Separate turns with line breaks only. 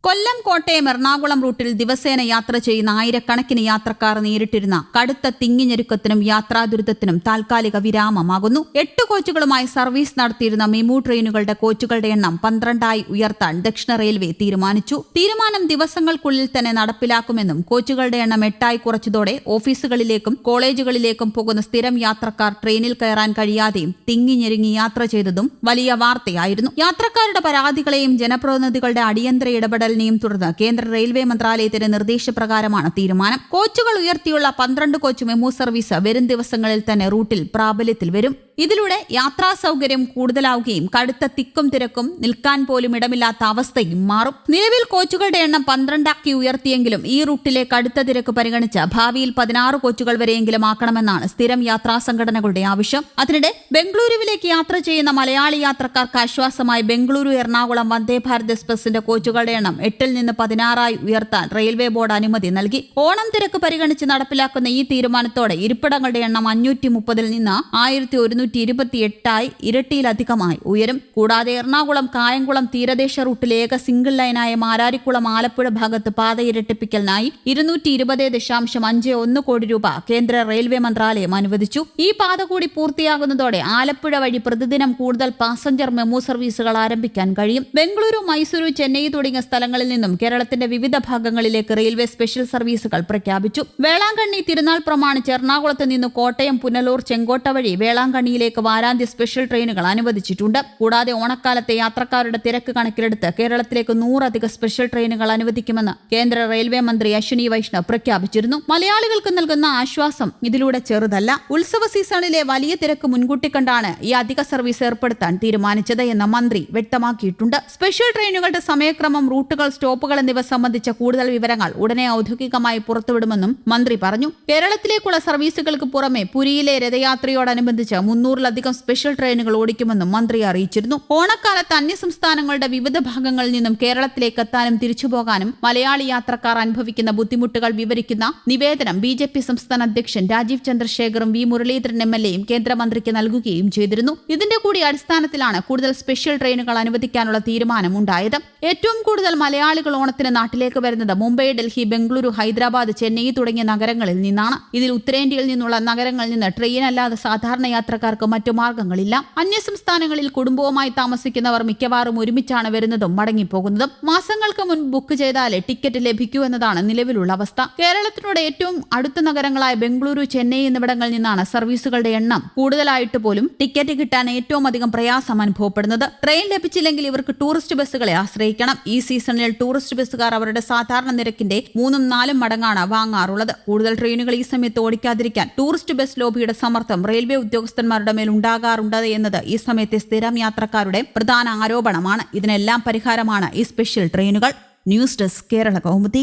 കൊല്ലം, കോട്ടയം, എറണാകുളം റൂട്ടിൽ ദിവസേന യാത്ര ചെയ്യുന്ന ആയിരക്കണക്കിന് യാത്രക്കാർ നേരിട്ടിരുന്ന കടുത്ത തിങ്ങിഞ്ഞെരുക്കത്തിനും യാത്രാദുരിതത്തിനും താൽക്കാലിക വിരാമമാകുന്നു. 8 കോച്ചുകളുമായി സർവീസ് നടത്തിയിരുന്ന മെമു ട്രെയിനുകളുടെ കോച്ചുകളുടെ എണ്ണം 12ആയി ഉയർത്താൻ ദക്ഷിണ റെയിൽവേ തീരുമാനിച്ചു. തീരുമാനം ദിവസങ്ങൾക്കുള്ളിൽ തന്നെ നടപ്പിലാക്കുമെന്നും കോച്ചുകളുടെ എണ്ണം 8ആയി കുറച്ചതോടെ ഓഫീസുകളിലേക്കും കോളേജുകളിലേക്കും പോകുന്ന സ്ഥിരം യാത്രക്കാർ ട്രെയിനിൽ കയറാൻ കഴിയാതെയും തിങ്ങിഞ്ഞെരുങ്ങി യാത്ര ചെയ്തതും വലിയ വാർത്തയായിരുന്നു. യാത്രക്കാരുടെ പരാതികളെയും ജനപ്രതിനിധികളുടെ അടിയന്തര ഇടപെടലിനെയും തുടർന്ന് കേന്ദ്ര റെയിൽവേ മന്ത്രാലയത്തിന്റെ നിർദ്ദേശപ്രകാരമാണ് തീരുമാനം. കോച്ചുകൾ ഉയർത്തിയുള്ള 12 കോച്ച് മെമു സർവീസ് വരും ദിവസങ്ങളിൽ തന്നെ റൂട്ടിൽ പ്രാബല്യത്തിൽ വരും. ഇതിലൂടെ യാത്രാ സൗകര്യം കൂടുതലാവുകയും കടുത്ത തിക്കും തിരക്കും നിൽക്കാൻ പോലും ഇടമില്ലാത്ത അവസ്ഥയും മാറും. നിലവിൽ കോച്ചുകളുടെ എണ്ണം 12ആക്കി ഉയർത്തിയെങ്കിലും ഈ റൂട്ടിലെ കടുത്ത തിരക്ക് പരിഗണിച്ച് ഭാവിയിൽ 16 കോച്ചുകൾ വരെയെങ്കിലും ആക്കണമെന്നാണ് സ്ഥിരം യാത്രാ സംഘടനകളുടെ ആവശ്യം. അതിനിടെ ബംഗളൂരുവിലേക്ക് യാത്ര ചെയ്യുന്ന മലയാളി യാത്രക്കാർക്ക് ആശ്വാസമായി ബംഗളൂരു എറണാകുളം വന്ദേ ഭാരത് എക്സ്പ്രസിന്റെ കോച്ചുകളുടെ എണ്ണം 8ൽ നിന്ന് 16ആയി ഉയർത്താൻ റെയിൽവേ ബോർഡ് അനുമതി നൽകി. ഓണം തിരക്ക് പരിഗണിച്ച് നടപ്പിലാക്കുന്ന ഈ തീരുമാനത്തോടെ ഇരിപ്പിടങ്ങളുടെ എണ്ണം 530ൽ നിന്ന് 1128ആയി ഇരട്ടിയിലധികമായി ഉയരും. കൂടാതെ എറണാകുളം കായംകുളം തീരദേശ റൂട്ടിലെ ഏക സിംഗിൾ ലൈനായ മാരാരിക്കുളം ആലപ്പുഴ ഭാഗത്ത് പാത ഇരട്ടിപ്പിക്കലിനായി 220.51 കോടി രൂപ കേന്ദ്ര റെയിൽവേ മന്ത്രാലയം അനുവദിച്ചു. ഈ പാത കൂടി പൂർത്തിയാകുന്നതോടെ ആലപ്പുഴ വഴി പ്രതിദിനം കൂടുതൽ പാസഞ്ചർ മെമു സർവീസുകൾ ആരംഭിക്കാൻ കഴിയും. ബംഗളൂരു, മൈസൂരു, ചെന്നൈ തുടങ്ങിയ സ്ഥലങ്ങളിൽ നിന്നും കേരളത്തിന്റെ വിവിധ ഭാഗങ്ങളിലേക്ക് റെയിൽവേ സ്പെഷ്യൽ സർവീസുകൾ പ്രഖ്യാപിച്ചു. വേളാങ്കണ്ണി തിരുനാൾ പ്രമാണിച്ച് എറണാകുളത്ത് നിന്ന് കോട്ടയം, പുനലൂർ, ചെങ്കോട്ട വഴി വേളാങ്കണ്ണിയിലേക്ക് വാരാന്ത്യ സ്പെഷ്യൽ ട്രെയിനുകൾ അനുവദിച്ചിട്ടുണ്ട്. കൂടാതെ ഓണക്കാലത്തെ യാത്രക്കാരുടെ തിരക്ക് കണക്കിലെടുത്ത് കേരളത്തിലേക്ക് 100 സ്പെഷ്യൽ ട്രെയിനുകൾ അനുവദിക്കുമെന്ന് കേന്ദ്ര റെയിൽവേ മന്ത്രി അശ്വിനി വൈഷ്ണവ് പ്രഖ്യാപിച്ചിരുന്നു. മലയാളികൾക്ക് നൽകുന്ന ആശ്വാസം ഇതിലൂടെ ചെറുതല്ല. ഉത്സവ സീസണിലെ വലിയ തിരക്ക് മുൻകൂട്ടി കണ്ടാണ് ഈ അധിക സർവീസ് ഏർപ്പെടുത്താൻ തീരുമാനിച്ചത് എന്ന് മന്ത്രി വ്യക്തമാക്കിയിട്ടുണ്ട്. സ്പെഷ്യൽ ട്രെയിനുകളുടെ സമയക്രമം, റൂട്ടുകൾ, സ്റ്റോപ്പുകൾ എന്നിവ സംബന്ധിച്ച കൂടുതൽ വിവരങ്ങൾ ഉടനെ ഔദ്യോഗികമായി പുറത്തുവിടുമെന്നും മന്ത്രി പറഞ്ഞു. കേരളത്തിലേക്കുള്ള സർവീസുകൾക്ക് പുറമെ പുരിയിലെ രഥയാത്രയോടനുബന്ധിച്ച് 300-ലധികം സ്പെഷ്യൽ ട്രെയിനുകൾ ഓടിക്കുമെന്നും മന്ത്രി അറിയിച്ചിരുന്നു. ഓണക്കാലത്ത് അന്യസംസ്ഥാനങ്ങളുടെ വിവിധ ഭാഗങ്ങളിൽ നിന്നും കേരളത്തിലേക്ക് എത്താനും തിരിച്ചുപോകാനും മലയാളി യാത്രക്കാർ അനുഭവിക്കുന്ന ബുദ്ധിമുട്ടുകൾ വിവരിക്കുന്ന നിവേദനം BJP സംസ്ഥാന അധ്യക്ഷൻ രാജീവ് ചന്ദ്രശേഖറും വി മുരളീധരൻ MLAയും കേന്ദ്രമന്ത്രിക്ക് നൽകുകയും ചെയ്തിരുന്നു. ഇതിന്റെ കൂടി അടിസ്ഥാനത്തിലാണ് കൂടുതൽ സ്പെഷ്യൽ ട്രെയിനുകൾ അനുവദിക്കാനുള്ള തീരുമാനം ഉണ്ടായത്. ഏറ്റവും കൂടുതൽ മലയാളികൾ ഓണത്തിന് നാട്ടിലേക്ക് വരുന്നത് മുംബൈ, ഡൽഹി, ബംഗളൂരു, ഹൈദരാബാദ്, ചെന്നൈ തുടങ്ങിയ നഗരങ്ങളിൽ നിന്നാണ്. ഇതിൽ ഉത്തരേന്ത്യയിൽ നിന്നുള്ള നഗരങ്ങളിൽ നിന്ന് ട്രെയിൻ അല്ലാതെ സാധാരണ യാത്രക്കാർക്ക് മറ്റു മാർഗങ്ങളില്ല. അന്യസംസ്ഥാനങ്ങളിൽ കുടുംബവുമായി താമസിക്കുന്നവർ മിക്കവാറും ഒരുമിച്ചാണ് വരുന്നതും മടങ്ങിപ്പോകുന്നതും. മാസങ്ങൾക്ക് മുൻപ് ബുക്ക് ചെയ്താലേ ടിക്കറ്റ് ലഭിക്കൂ എന്നതാണ് നിലവിലുള്ള അവസ്ഥ. കേരളത്തിനോട് ഏറ്റവും അടുത്ത നഗരങ്ങളായ ബംഗളൂരു, ചെന്നൈ എന്നിവിടങ്ങളിൽ നിന്നാണ് സർവീസുകളുടെ എണ്ണം കൂടുതലായിട്ട് പോലും ടിക്കറ്റ് കിട്ടാൻ ഏറ്റവും അധികം പ്രയാസം അനുഭവപ്പെടുന്നത്. ട്രെയിൻ ലഭിച്ചില്ലെങ്കിൽ ഇവർക്ക് ടൂറിസ്റ്റ് ബസ്സുകളെ ആശ്രയിക്കണം. ഈ സീസണിൽ ടൂറിസ്റ്റ് ബസ്സുകാർ അവരുടെ സാധാരണ നിരക്കിന്റെ 3-4 മടങ്ങാണ് വാങ്ങാറുള്ളത്. കൂടുതൽ ട്രെയിനുകൾ ഈ സമയത്ത് ഓടിക്കാതിരിക്കാൻ ടൂറിസ്റ്റ് ബസ് ലോബിയുടെ സമ്മർദ്ദം റെയിൽവേ ഉദ്യോഗസ്ഥന്മാരുടെ മേൽ ഉണ്ടാകാറുണ്ട് എന്നത് ഈ സമയത്തെ സ്ഥിരം യാത്രക്കാരുടെ പ്രധാന ആരോപണമാണ്. ഇതിനെല്ലാം പരിഹാരമാണ് ഈ സ്പെഷ്യൽ ട്രെയിനുകൾ. News desk, Kerala Kaumudi.